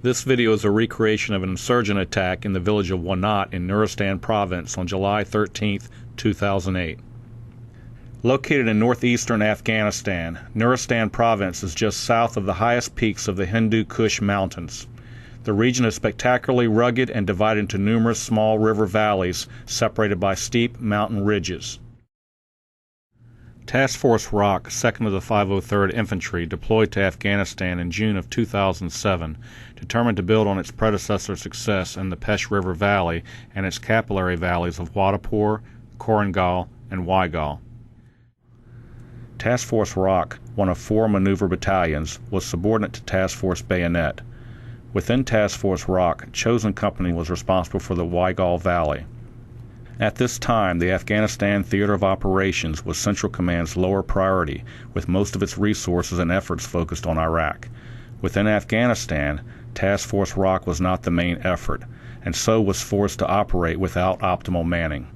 This video is a recreation of an insurgent attack in the village of Wanat in Nuristan province on July 13, 2008. Located in northeastern Afghanistan, Nuristan province is just south of the highest peaks of the Hindu Kush mountains. The region is spectacularly rugged and divided into numerous small river valleys separated by steep mountain ridges. Task Force Rock, 2nd of the 503rd Infantry, deployed to Afghanistan in June of 2007, determined to build on its predecessor's success in the Pesh River Valley and its capillary valleys of Wadapur, Korangal, and Waigal. Task Force Rock, one of 4 maneuver battalions, was subordinate to Task Force Bayonet. Within Task Force Rock, Chosen Company was responsible for the Waigal Valley. At this time, the Afghanistan Theater of Operations was Central Command's lower priority, with most of its resources and efforts focused on Iraq. Within Afghanistan, Task Force Rock was not the main effort, and so was forced to operate without optimal manning.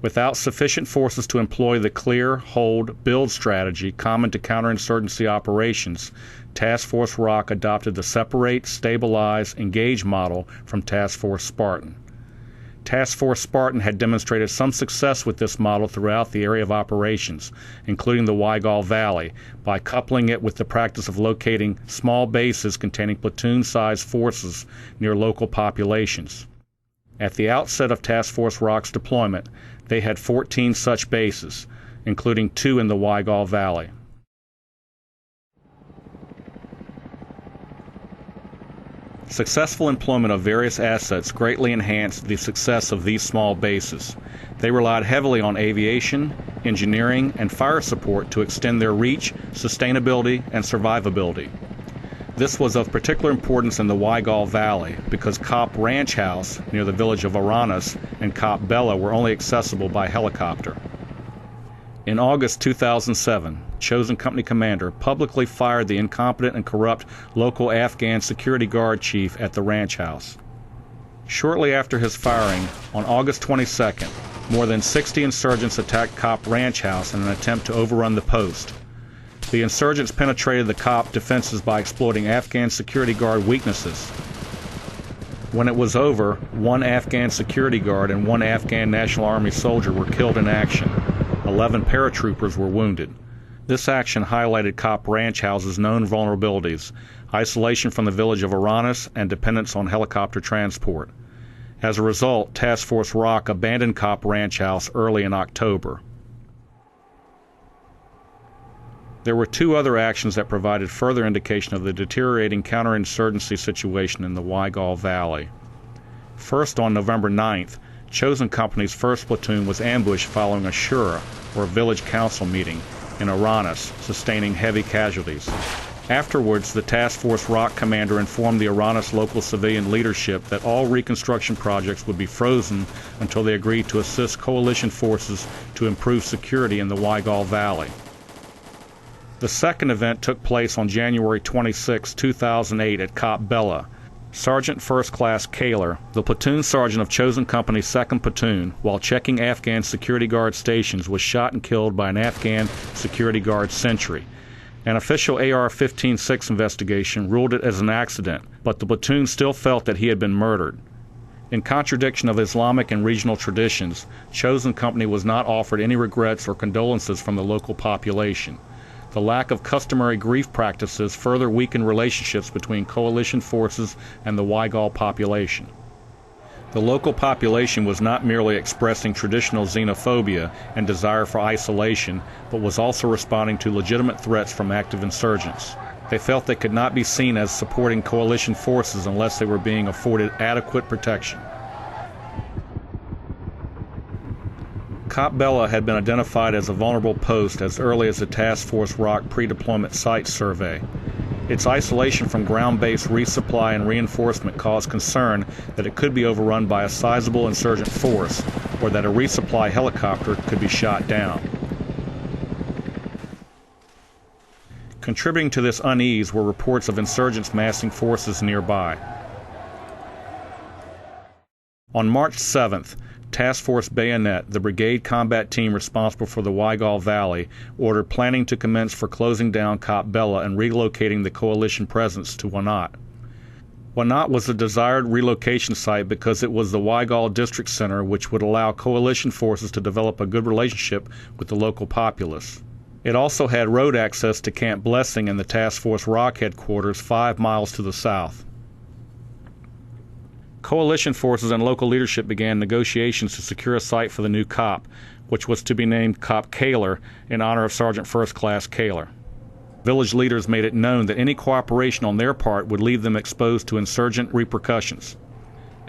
Without sufficient forces to employ the clear, hold, build strategy common to counterinsurgency operations, Task Force Rock adopted the separate, stabilize, engage model from Task Force Spartan. Task Force Spartan had demonstrated some success with this model throughout the area of operations, including the Waigal Valley, by coupling it with the practice of locating small bases containing platoon-sized forces near local populations. At the outset of Task Force Rock's deployment, they had 14 such bases, including 2 in the Waigal Valley. Successful employment of various assets greatly enhanced the success of these small bases. They relied heavily on aviation, engineering, and fire support to extend their reach, sustainability, and survivability. This was of particular importance in the Waigal Valley because Kop Ranch House, near the village of Aranas, and Kop Bella were only accessible by helicopter. In August 2007, Chosen Company commander publicly fired the incompetent and corrupt local Afghan security guard chief at the ranch house. Shortly after his firing, on August 22nd, more than 60 insurgents attacked Kop Ranch House in an attempt to overrun the post. The insurgents penetrated the Kop defenses by exploiting Afghan security guard weaknesses. When it was over, 1 Afghan security guard and 1 Afghan National Army soldier were killed in action. 11 paratroopers were wounded. This action highlighted Kop Ranch House's known vulnerabilities, isolation from the village of Aranas, and dependence on helicopter transport. As a result, Task Force Rock abandoned Kop Ranch House early in October. There were 2 other actions that provided further indication of the deteriorating counterinsurgency situation in the Waigal Valley. First, on November 9th, Chosen Company's 1st platoon was ambushed following a shura, or village council meeting, in Aranas, sustaining heavy casualties. Afterwards, the Task Force Rock commander informed the Aranas local civilian leadership that all reconstruction projects would be frozen until they agreed to assist coalition forces to improve security in the Waigal Valley. The second event took place on January 26, 2008 at Kop Bella. Sergeant First Class Kaler, the platoon sergeant of Chosen Company's 2nd Platoon, while checking Afghan security guard stations, was shot and killed by an Afghan security guard sentry. An official AR-15-6 investigation ruled it as an accident, but the platoon still felt that he had been murdered. In contradiction of Islamic and regional traditions, Chosen Company was not offered any regrets or condolences from the local population. The lack of customary grief practices further weakened relationships between coalition forces and the Waigal population. The local population was not merely expressing traditional xenophobia and desire for isolation, but was also responding to legitimate threats from active insurgents. They felt they could not be seen as supporting coalition forces unless they were being afforded adequate protection. Kop Bella had been identified as a vulnerable post as early as the Task Force Rock pre-deployment site survey. Its isolation from ground-based resupply and reinforcement caused concern that it could be overrun by a sizable insurgent force, or that a resupply helicopter could be shot down. Contributing to this unease were reports of insurgents massing forces nearby. On March 7th, Task Force Bayonet, the brigade combat team responsible for the Waigal Valley, ordered planning to commence for closing down Kop Bella and relocating the coalition presence to Wanat. Wanat was a desired relocation site because it was the Waigaw District Center, which would allow coalition forces to develop a good relationship with the local populace. It also had road access to Camp Blessing and the Task Force Rock headquarters 5 miles to the south. Coalition forces and local leadership began negotiations to secure a site for the new COP, which was to be named COP Kaler in honor of Sergeant First Class Kaler. Village leaders made it known that any cooperation on their part would leave them exposed to insurgent repercussions.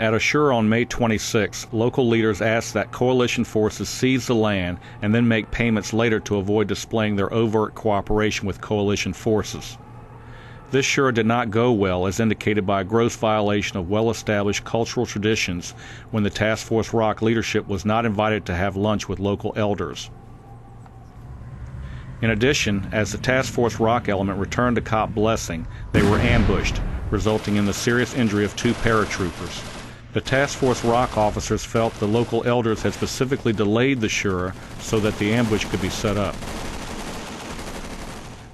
At a shure on May 26, local leaders asked that coalition forces seize the land and then make payments later to avoid displaying their overt cooperation with coalition forces. This shure did not go well, as indicated by a gross violation of well-established cultural traditions when the Task Force Rock leadership was not invited to have lunch with local elders. In addition, as the Task Force Rock element returned to COP Blessing, they were ambushed, resulting in the serious injury of 2 paratroopers. The Task Force Rock officers felt the local elders had specifically delayed the shure so that the ambush could be set up.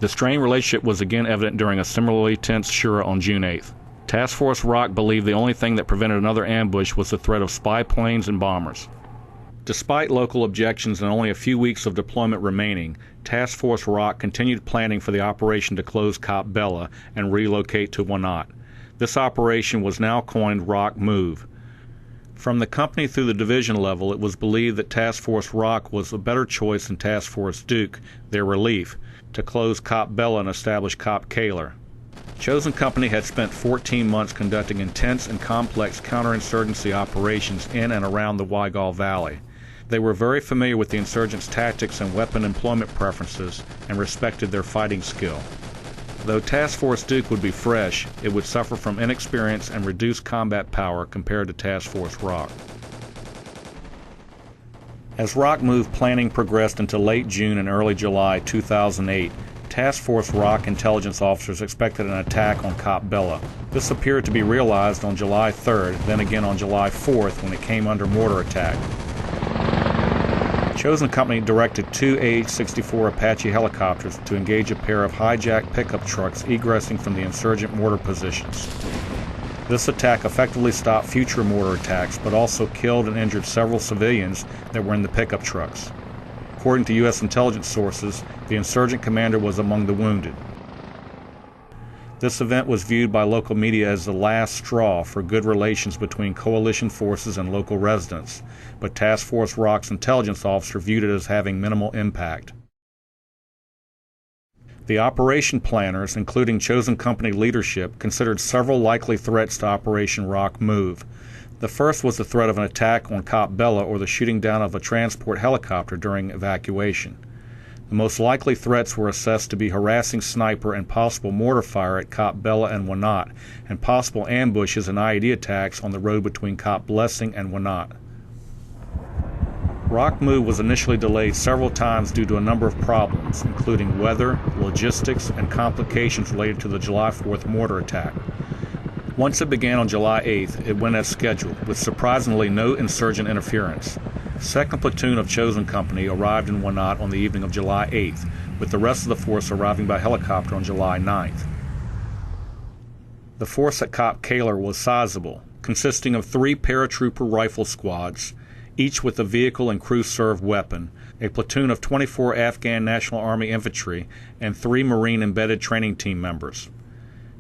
The strained relationship was again evident during a similarly tense shure on June 8th. Task Force Rock believed the only thing that prevented another ambush was the threat of spy planes and bombers. Despite local objections and only a few weeks of deployment remaining, Task Force Rock continued planning for the operation to close Cop Bella and relocate to Wanat. This operation was now coined Rock Move. From the company through the division level, it was believed that Task Force Rock was a better choice than Task Force Duke, their relief, to close Cop Bella and establish Cop Kaler. Chosen Company had spent 14 months conducting intense and complex counterinsurgency operations in and around the Waigaw Valley. They were very familiar with the insurgents' tactics and weapon employment preferences and respected their fighting skill. Though Task Force Duke would be fresh, it would suffer from inexperience and reduced combat power compared to Task Force Rock. As Rock Move planning progressed into late June and early July 2008, Task Force Rock intelligence officers expected an attack on Cop Bella. This appeared to be realized on July 3rd, then again on July 4th when it came under mortar attack. Chosen Company directed 2 AH-64 Apache helicopters to engage a pair of hijacked pickup trucks egressing from the insurgent mortar positions. This attack effectively stopped future mortar attacks, but also killed and injured several civilians that were in the pickup trucks. According to U.S. intelligence sources, the insurgent commander was among the wounded. This event was viewed by local media as the last straw for good relations between coalition forces and local residents, but Task Force Rock's intelligence officer viewed it as having minimal impact. The operation planners, including Chosen Company leadership, considered several likely threats to Operation Rock Move. The first was the threat of an attack on Cop Bella or the shooting down of a transport helicopter during evacuation. The most likely threats were assessed to be harassing sniper and possible mortar fire at Cop Bella and Wanat, and possible ambushes and IED attacks on the road between Cop Blessing and Wanat. Rock Move was initially delayed several times due to a number of problems, including weather, logistics, and complications related to the July 4th mortar attack. Once it began on July 8th, it went as scheduled, with surprisingly no insurgent interference. 2nd Platoon of Chosen Company arrived in Wanat on the evening of July 8th, with the rest of the force arriving by helicopter on July 9th. The force at Cop Kaler was sizable, consisting of 3 paratrooper rifle squads, each with a vehicle and crew-served weapon, a platoon of 24 Afghan National Army infantry, and 3 Marine embedded training team members.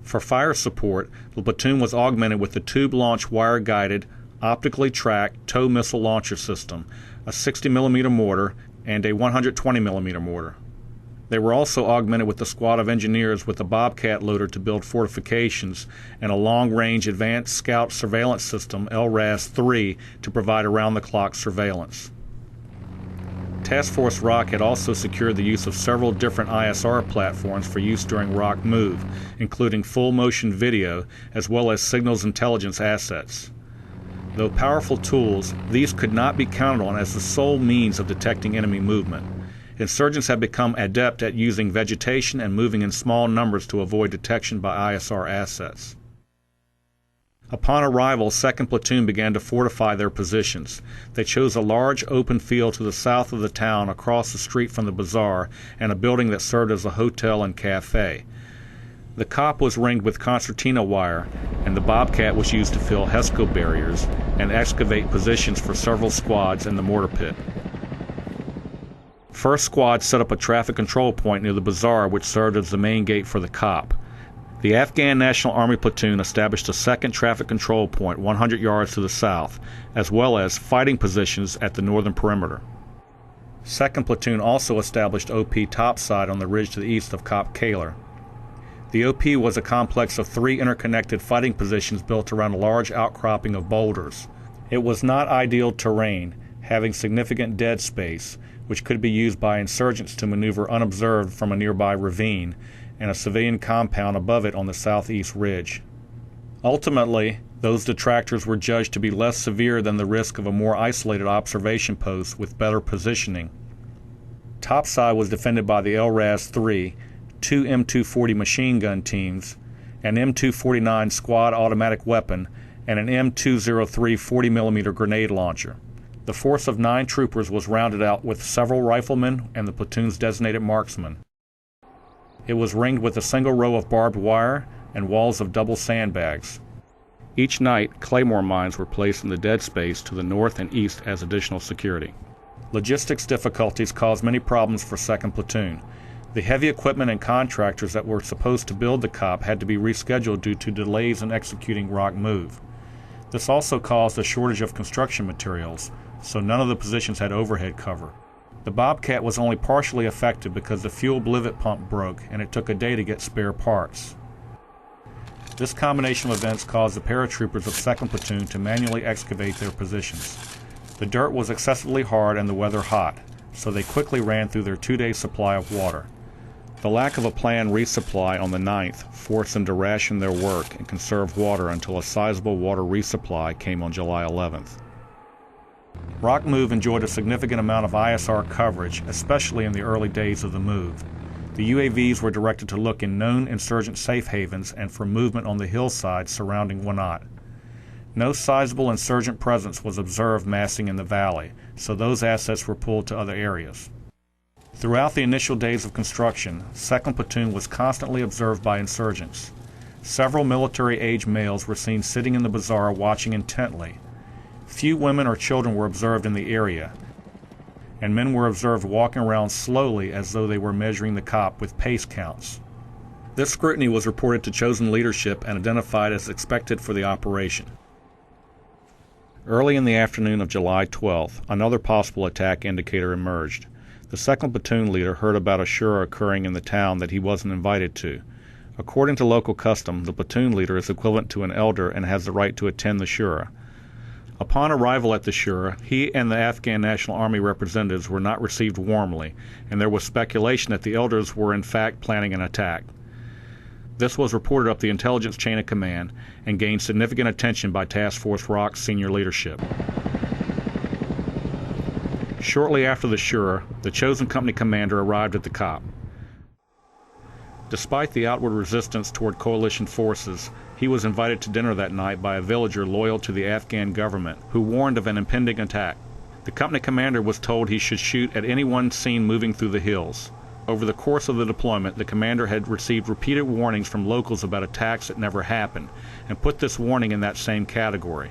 For fire support, the platoon was augmented with the tube-launch wire-guided, optically tracked tow missile launcher system, a 60mm mortar, and a 120mm mortar. They were also augmented with a squad of engineers with a Bobcat loader to build fortifications and a long-range advanced scout surveillance system, LRAS-3, to provide around-the-clock surveillance. Task Force Rock had also secured the use of several different ISR platforms for use during Rock Move, including full-motion video as well as signals intelligence assets. Though powerful tools, these could not be counted on as the sole means of detecting enemy movement. Insurgents have become adept at using vegetation and moving in small numbers to avoid detection by ISR assets. Upon arrival, 2nd Platoon began to fortify their positions. They chose a large open field to the south of the town across the street from the bazaar and a building that served as a hotel and cafe. The COP was ringed with concertina wire, and the Bobcat was used to fill HESCO barriers and excavate positions for several squads in the mortar pit. First Squad set up a traffic control point near the bazaar, which served as the main gate for the COP. The Afghan National Army platoon established a second traffic control point 100 yards to the south, as well as fighting positions at the northern perimeter. 2nd Platoon also established OP topside on the ridge to the east of COP Kaler. The OP was a complex of 3 interconnected fighting positions built around a large outcropping of boulders. It was not ideal terrain, having significant dead space, which could be used by insurgents to maneuver unobserved from a nearby ravine, and a civilian compound above it on the southeast ridge. Ultimately, those detractors were judged to be less severe than the risk of a more isolated observation post with better positioning. Topside was defended by the LRAS-3, 2 M240 machine gun teams, an M249 squad automatic weapon, and an M203 40mm grenade launcher. The force of 9 troopers was rounded out with several riflemen and the platoon's designated marksmen. It was ringed with a single row of barbed wire and walls of double sandbags. Each night, claymore mines were placed in the dead space to the north and east as additional security. Logistics difficulties caused many problems for 2nd Platoon. The heavy equipment and contractors that were supposed to build the COP had to be rescheduled due to delays in executing ROC Move. This also caused a shortage of construction materials, so none of the positions had overhead cover. The Bobcat was only partially affected because the fuel blivet pump broke and it took a day to get spare parts. This combination of events caused the paratroopers of 2nd Platoon to manually excavate their positions. The dirt was excessively hard and the weather hot, so they quickly ran through their 2-day supply of water. The lack of a planned resupply on the 9th forced them to ration their work and conserve water until a sizable water resupply came on July 11th. ROC Move enjoyed a significant amount of ISR coverage, especially in the early days of the move. The UAVs were directed to look in known insurgent safe havens and for movement on the hillside surrounding Wanat. No sizable insurgent presence was observed massing in the valley, so those assets were pulled to other areas. Throughout the initial days of construction, 2nd Platoon was constantly observed by insurgents. Several military-age males were seen sitting in the bazaar watching intently. Few women or children were observed in the area, and men were observed walking around slowly as though they were measuring the COP with pace counts. This scrutiny was reported to chosen leadership and identified as expected for the operation. Early in the afternoon of July 12th, another possible attack indicator emerged. The 2nd Platoon leader heard about a shura occurring in the town that he wasn't invited to. According to local custom, the platoon leader is equivalent to an elder and has the right to attend the shura. Upon arrival at the shura, he and the Afghan National Army representatives were not received warmly, and there was speculation that the elders were in fact planning an attack. This was reported up the intelligence chain of command and gained significant attention by Task Force ROC's senior leadership. Shortly after the shura, the chosen company commander arrived at the COP. Despite the outward resistance toward coalition forces, he was invited to dinner that night by a villager loyal to the Afghan government who warned of an impending attack. The company commander was told he should shoot at anyone seen moving through the hills. Over the course of the deployment, the commander had received repeated warnings from locals about attacks that never happened, and put this warning in that same category.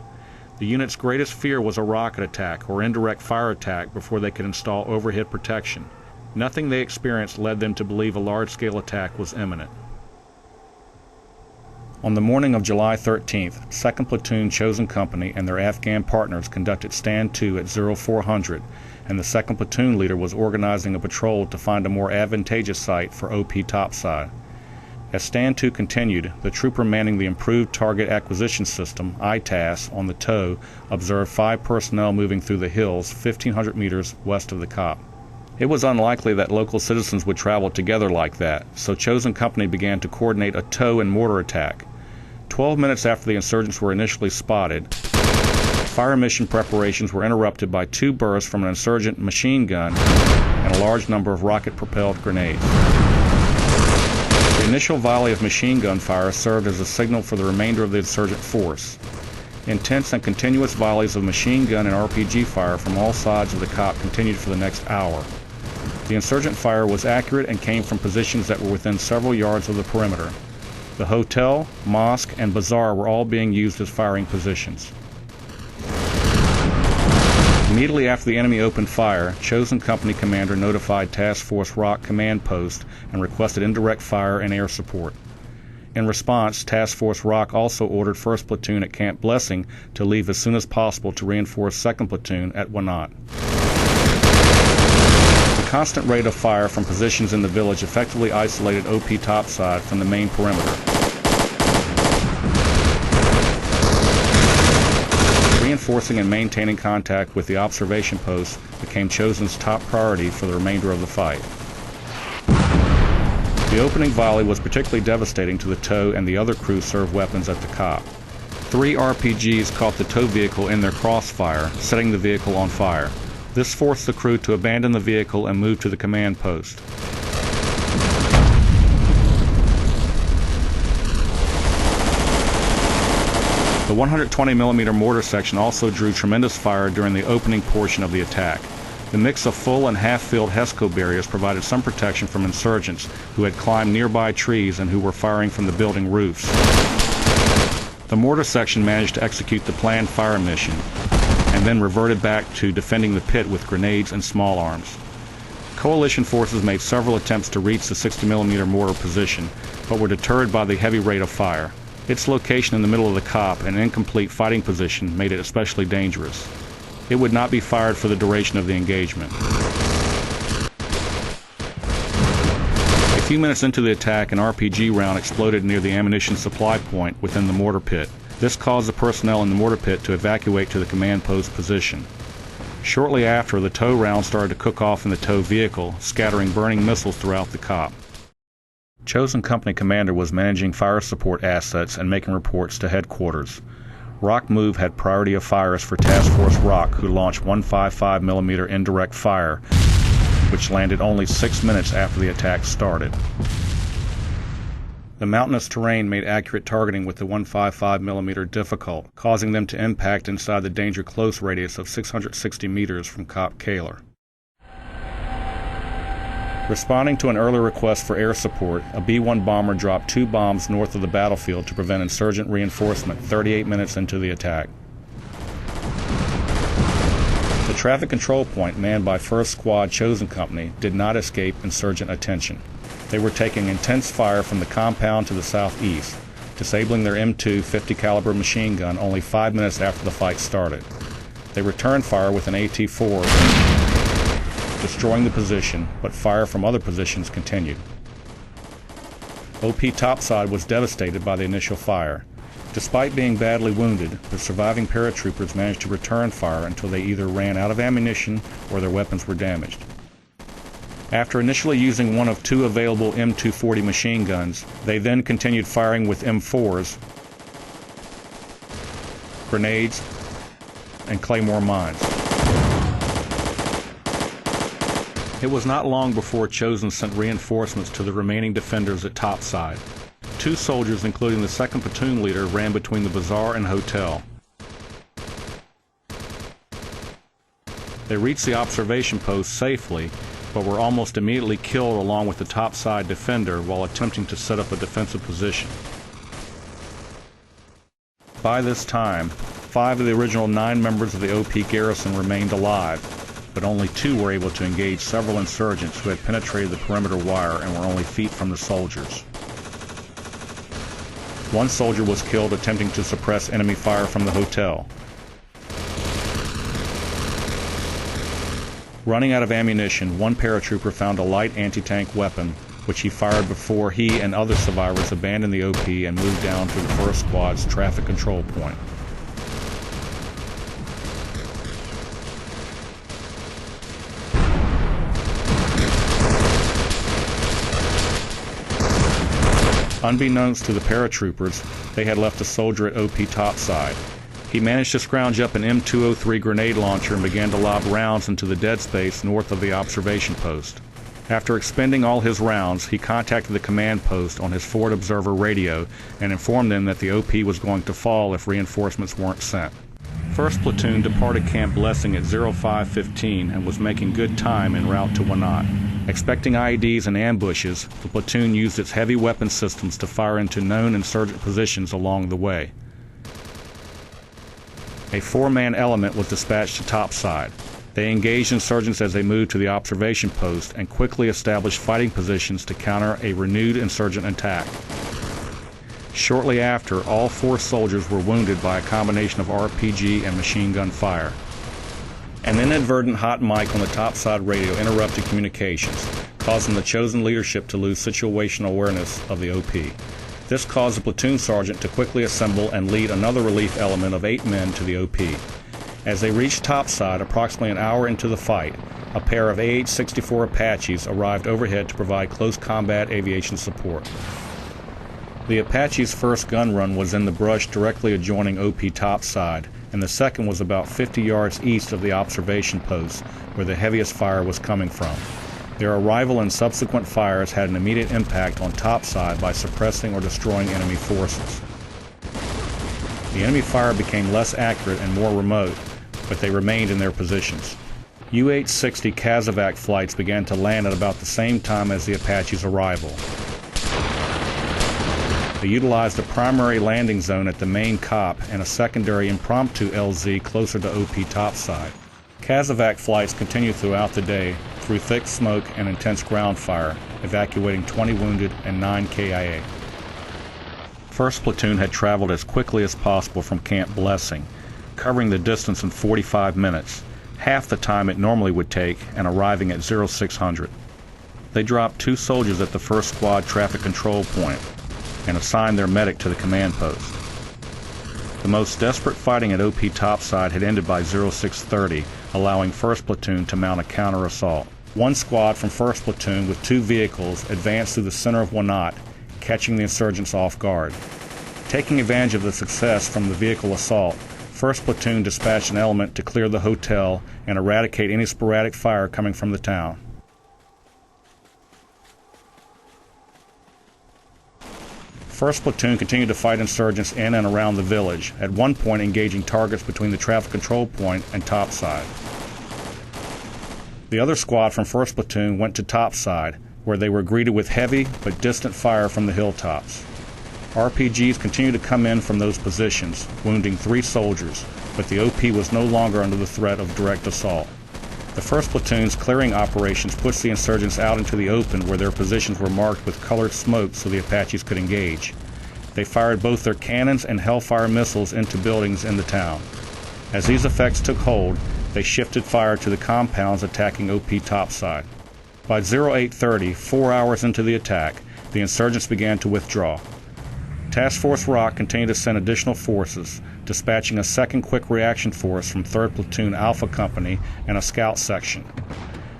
The unit's greatest fear was a rocket attack or indirect fire attack before they could install overhead protection. Nothing they experienced led them to believe a large-scale attack was imminent. On the morning of July 13th, 2nd Platoon Chosen Company and their Afghan partners conducted Stand 2 at 0400, and the 2nd Platoon leader was organizing a patrol to find a more advantageous site for OP topside. As Stand 2 continued, the trooper manning the Improved Target Acquisition System, ITAS, on the TOW observed 5 personnel moving through the hills 1,500 meters west of the COP. It was unlikely that local citizens would travel together like that, so Chosen Company began to coordinate a tow and mortar attack. 12 minutes after the insurgents were initially spotted, fire mission preparations were interrupted by 2 bursts from an insurgent machine gun and a large number of rocket-propelled grenades. The initial volley of machine gun fire served as a signal for the remainder of the insurgent force. Intense and continuous volleys of machine gun and RPG fire from all sides of the COP continued for the next hour. The insurgent fire was accurate and came from positions that were within several yards of the perimeter. The hotel, mosque, and bazaar were all being used as firing positions. Immediately after the enemy opened fire, Chosen Company commander notified Task Force Rock command post and requested indirect fire and air support. In response, Task Force Rock also ordered 1st Platoon at Camp Blessing to leave as soon as possible to reinforce 2nd Platoon at Wanat. The constant rate of fire from positions in the village effectively isolated OP topside from the main perimeter. Reinforcing and maintaining contact with the observation posts became Chosen's top priority for the remainder of the fight. The opening volley was particularly devastating to the TOW and the other crew-served weapons at the COP. 3 RPGs caught the TOW vehicle in their crossfire, setting the vehicle on fire. This forced the crew to abandon the vehicle and move to the command post. The 120mm mortar section also drew tremendous fire during the opening portion of the attack. The mix of full and half-filled HESCO barriers provided some protection from insurgents who had climbed nearby trees and who were firing from the building roofs. The mortar section managed to execute the planned fire mission, and then reverted back to defending the pit with grenades and small arms. Coalition forces made several attempts to reach the 60mm mortar position, but were deterred by the heavy rate of fire. Its location in the middle of the COP and incomplete fighting position made it especially dangerous. It would not be fired for the duration of the engagement. A few minutes into the attack, an RPG round exploded near the ammunition supply point within the mortar pit. This caused the personnel in the mortar pit to evacuate to the command post position. Shortly after, the TOW round started to cook off in the TOW vehicle, scattering burning missiles throughout the COP. Chosen Company commander was managing fire support assets and making reports to headquarters. Rock Move had priority of fires for Task Force Rock, who launched 155mm indirect fire, which landed only 6 minutes after the attack started. The mountainous terrain made accurate targeting with the 155mm difficult, causing them to impact inside the danger close radius of 660 meters from Cop Kaler. Responding to an early request for air support, a B-1 bomber dropped 2 bombs north of the battlefield to prevent insurgent reinforcement 38 minutes into the attack. The traffic control point manned by 1st Squad Chosen Company did not escape insurgent attention. They were taking intense fire from the compound to the southeast, disabling their M2 50 caliber machine gun only 5 minutes after the fight started. They returned fire with an AT-4, destroying the position, but fire from other positions continued. OP topside was devastated by the initial fire. Despite being badly wounded, the surviving paratroopers managed to return fire until they either ran out of ammunition or their weapons were damaged. After initially using one of 2 available M240 machine guns, they then continued firing with M4s, grenades, and claymore mines. It was not long before Chosen sent reinforcements to the remaining defenders at topside. 2 soldiers, including the 2nd platoon leader, ran between the bazaar and hotel. They reached the observation post safely, but were almost immediately killed along with the topside defender while attempting to set up a defensive position. By this time, 5 of the original 9 members of the OP garrison remained alive, but only 2 were able to engage several insurgents who had penetrated the perimeter wire and were only feet from the soldiers. 1 soldier was killed attempting to suppress enemy fire from the hotel. Running out of ammunition, 1 paratrooper found a light anti-tank weapon, which he fired before he and other survivors abandoned the OP and moved down to the 1st Squad's traffic control point. Unbeknownst to the paratroopers, they had left a soldier at OP topside. He managed to scrounge up an M203 grenade launcher and began to lob rounds into the dead space north of the observation post. After expending all his rounds, he contacted the command post on his forward observer radio and informed them that the OP was going to fall if reinforcements weren't sent. 1st Platoon departed Camp Blessing at 05:15 and was making good time en route to Wanat. Expecting IEDs and ambushes, the platoon used its heavy weapon systems to fire into known insurgent positions along the way. A 4-man element was dispatched to topside. They engaged insurgents as they moved to the observation post and quickly established fighting positions to counter a renewed insurgent attack. Shortly after, all 4 soldiers were wounded by a combination of RPG and machine gun fire. An inadvertent hot mic on the topside radio interrupted communications, causing the chosen leadership to lose situational awareness of the OP. This caused the platoon sergeant to quickly assemble and lead another relief element of 8 men to the OP. As they reached topside approximately an hour into the fight, a pair of AH-64 Apaches arrived overhead to provide close combat aviation support. The Apache's first gun run was in the brush directly adjoining OP topside, and the second was about 50 yards east of the observation post, where the heaviest fire was coming from. Their arrival and subsequent fires had an immediate impact on topside by suppressing or destroying enemy forces. The enemy fire became less accurate and more remote, but they remained in their positions. UH-60 Casevac flights began to land at about the same time as the Apache's arrival. They utilized a primary landing zone at the main COP and a secondary impromptu LZ closer to OP topside. Casevac flights continued throughout the day through thick smoke and intense ground fire, evacuating 20 wounded and 9 KIA. 1st Platoon had traveled as quickly as possible from Camp Blessing, covering the distance in 45 minutes, half the time it normally would take, and arriving at 0600. They dropped 2 soldiers at the 1st Squad traffic control point and assigned their medic to the command post. The most desperate fighting at OP topside had ended by 0630, allowing 1st Platoon to mount a counter-assault. 1 squad from 1st Platoon with 2 vehicles advanced through the center of Wanat, catching the insurgents off guard. Taking advantage of the success from the vehicle assault, 1st Platoon dispatched an element to clear the hotel and eradicate any sporadic fire coming from the town. 1st Platoon continued to fight insurgents in and around the village, at one point engaging targets between the traffic control point and topside. The other squad from 1st Platoon went to topside, where they were greeted with heavy but distant fire from the hilltops. RPGs continued to come in from those positions, wounding 3 soldiers, but the OP was no longer under the threat of direct assault. The 1st Platoon's clearing operations pushed the insurgents out into the open where their positions were marked with colored smoke so the Apaches could engage. They fired both their cannons and Hellfire missiles into buildings in the town. As these effects took hold, they shifted fire to the compounds attacking OP topside. By 0830, 4 hours into the attack, the insurgents began to withdraw. Task Force Rock continued to send additional forces, dispatching a 2nd Quick Reaction Force from 3rd Platoon Alpha Company and a scout section.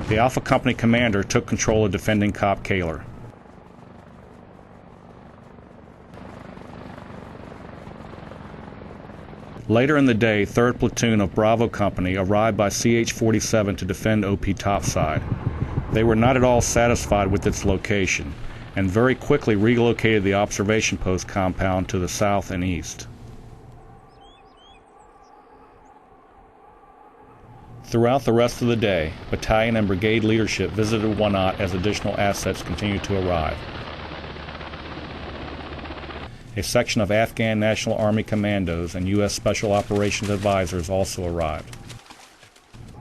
The Alpha Company commander took control of defending Cop Kaler. Later in the day, 3rd Platoon of Bravo Company arrived by CH-47 to defend OP topside. They were not at all satisfied with its location, and very quickly relocated the observation post compound to the south and east. Throughout the rest of the day, battalion and brigade leadership visited Wanat as additional assets continued to arrive. A section of Afghan National Army Commandos and U.S. Special Operations Advisors also arrived.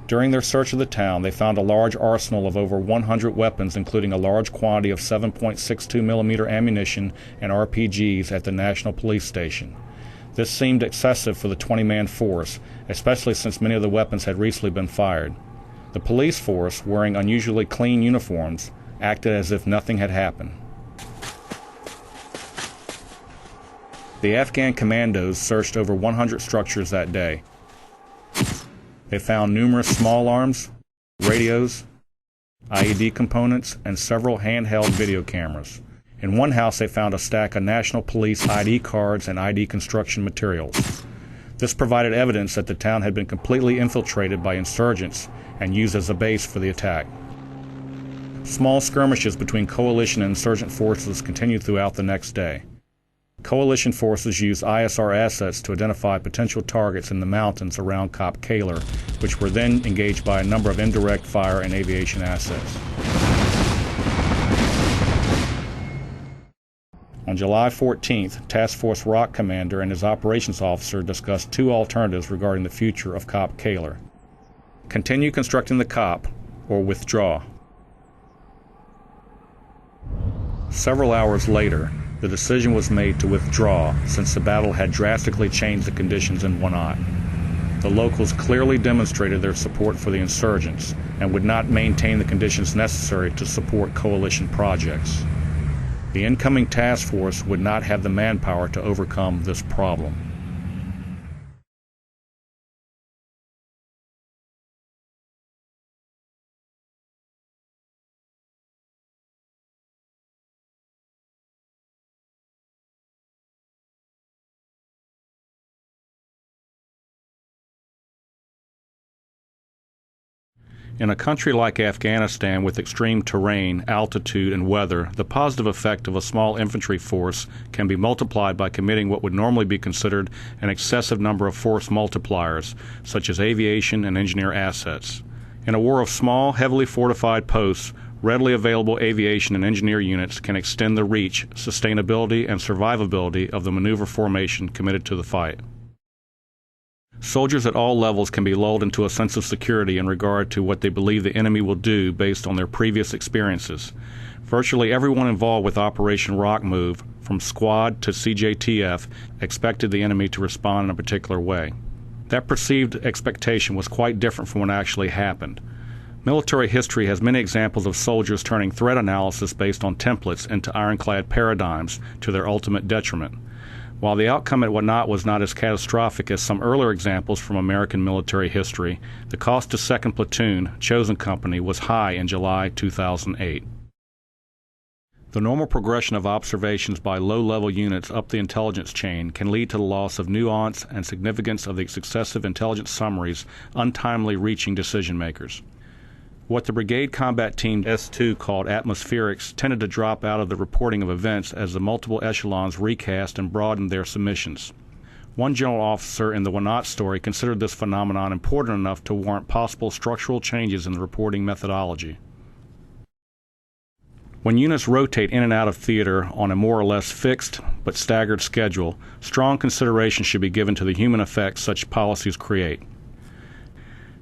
During their search of the town, they found a large arsenal of over 100 weapons, including a large quantity of 7.62mm ammunition and RPGs at the National Police Station. This seemed excessive for the 20-man force, especially since many of the weapons had recently been fired. The police force, wearing unusually clean uniforms, acted as if nothing had happened. The Afghan commandos searched over 100 structures that day. They found numerous small arms, radios, IED components, and several handheld video cameras. In one house they found a stack of National Police ID cards and ID construction materials. This provided evidence that the town had been completely infiltrated by insurgents and used as a base for the attack. Small skirmishes between coalition and insurgent forces continued throughout the next day. Coalition forces used ISR assets to identify potential targets in the mountains around Cop Kaler, which were then engaged by a number of indirect fire and aviation assets. On July 14th, Task Force ROC Commander and his operations officer discussed two alternatives regarding the future of COP Kaler. Continue constructing the COP or withdraw. Several hours later, the decision was made to withdraw since the battle had drastically changed the conditions in Wanat. The locals clearly demonstrated their support for the insurgents and would not maintain the conditions necessary to support coalition projects. The incoming task force would not have the manpower to overcome this problem. In a country like Afghanistan with extreme terrain, altitude, and weather, the positive effect of a small infantry force can be multiplied by committing what would normally be considered an excessive number of force multipliers, such as aviation and engineer assets. In a war of small, heavily fortified posts, readily available aviation and engineer units can extend the reach, sustainability, and survivability of the maneuver formation committed to the fight. Soldiers at all levels can be lulled into a sense of security in regard to what they believe the enemy will do based on their previous experiences. Virtually everyone involved with Operation Rock Move, from squad to CJTF, expected the enemy to respond in a particular way. That perceived expectation was quite different from what actually happened. Military history has many examples of soldiers turning threat analysis based on templates into ironclad paradigms to their ultimate detriment. While the outcome at Wanat was not as catastrophic as some earlier examples from American military history, the cost to 2nd Platoon, Chosen Company, was high in July 2008. The normal progression of observations by low-level units up the intelligence chain can lead to the loss of nuance and significance of the successive intelligence summaries untimely reaching decision-makers. What the Brigade Combat Team S2 called atmospherics tended to drop out of the reporting of events as the multiple echelons recast and broadened their submissions. One general officer in the Wanat story considered this phenomenon important enough to warrant possible structural changes in the reporting methodology. When units rotate in and out of theater on a more or less fixed but staggered schedule, strong consideration should be given to the human effects such policies create.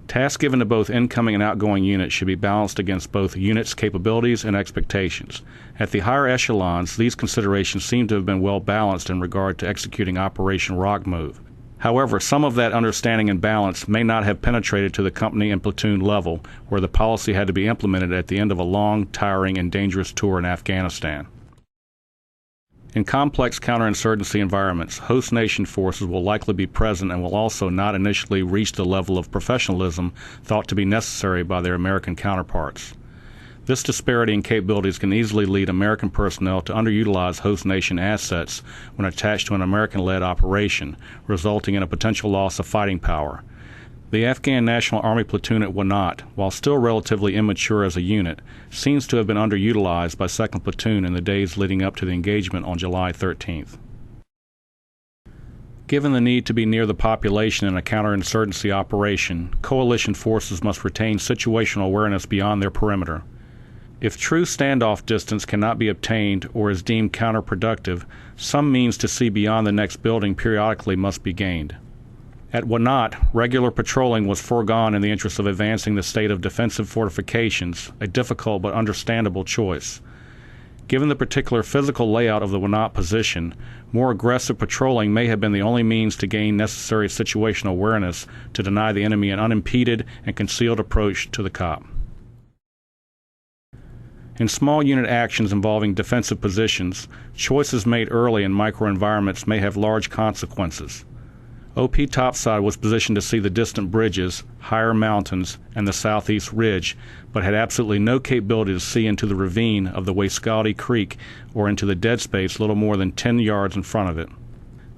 Tasks given to both incoming and outgoing units should be balanced against both units' capabilities and expectations. At the higher echelons, these considerations seem to have been well balanced in regard to executing Operation Rock Move. However, some of that understanding and balance may not have penetrated to the company and platoon level, where the policy had to be implemented at the end of a long, tiring, and dangerous tour in Afghanistan. In complex counterinsurgency environments, host nation forces will likely be present and will also not initially reach the level of professionalism thought to be necessary by their American counterparts. This disparity in capabilities can easily lead American personnel to underutilize host nation assets when attached to an American-led operation, resulting in a potential loss of fighting power. The Afghan National Army platoon at Wanat, while still relatively immature as a unit, seems to have been underutilized by 2nd Platoon in the days leading up to the engagement on July 13th. Given the need to be near the population in a counterinsurgency operation, coalition forces must retain situational awareness beyond their perimeter. If true standoff distance cannot be obtained or is deemed counterproductive, some means to see beyond the next building periodically must be gained. At Wanat, regular patrolling was foregone in the interest of advancing the state of defensive fortifications, a difficult but understandable choice. Given the particular physical layout of the Wanat position, more aggressive patrolling may have been the only means to gain necessary situational awareness to deny the enemy an unimpeded and concealed approach to the COP. In small unit actions involving defensive positions, choices made early in microenvironments may have large consequences. OP topside was positioned to see the distant bridges, higher mountains, and the southeast ridge, but had absolutely no capability to see into the ravine of the Waiscaldi Creek or into the dead space little more than 10 yards in front of it.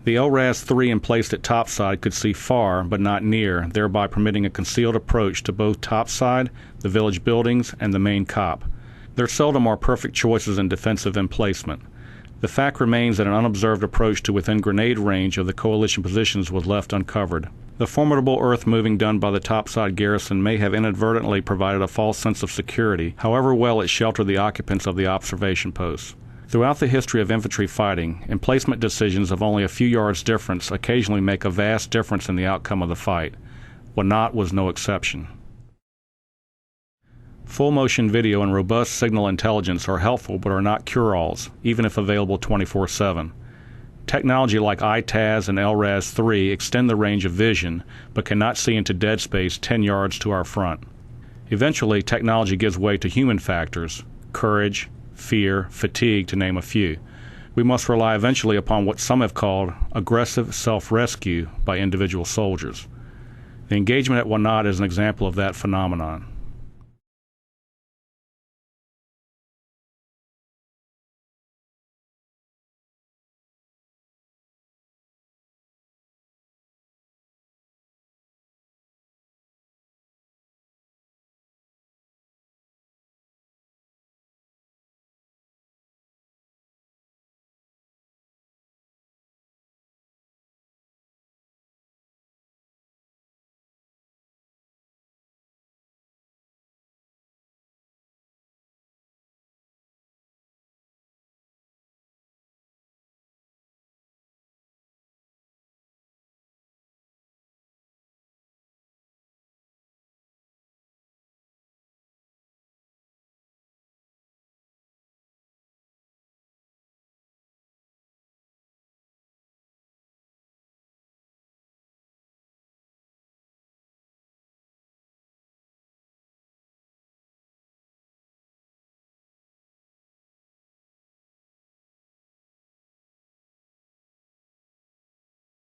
The LRAS-3 emplaced at topside could see far but not near, thereby permitting a concealed approach to both topside, the village buildings, and the main COP. There seldom are perfect choices in defensive emplacement. The fact remains that an unobserved approach to within grenade range of the coalition positions was left uncovered. The formidable earth-moving done by the topside garrison may have inadvertently provided a false sense of security, however well it sheltered the occupants of the observation posts. Throughout the history of infantry fighting, emplacement decisions of only a few yards difference occasionally make a vast difference in the outcome of the fight. Wanat was no exception. Full-motion video and robust signal intelligence are helpful but are not cure-alls, even if available 24/7. Technology like ITAS and LRAS-3 extend the range of vision, but cannot see into dead space 10 yards to our front. Eventually, technology gives way to human factors, courage, fear, fatigue, to name a few. We must rely eventually upon what some have called aggressive self-rescue by individual soldiers. The engagement at Wanat is an example of that phenomenon.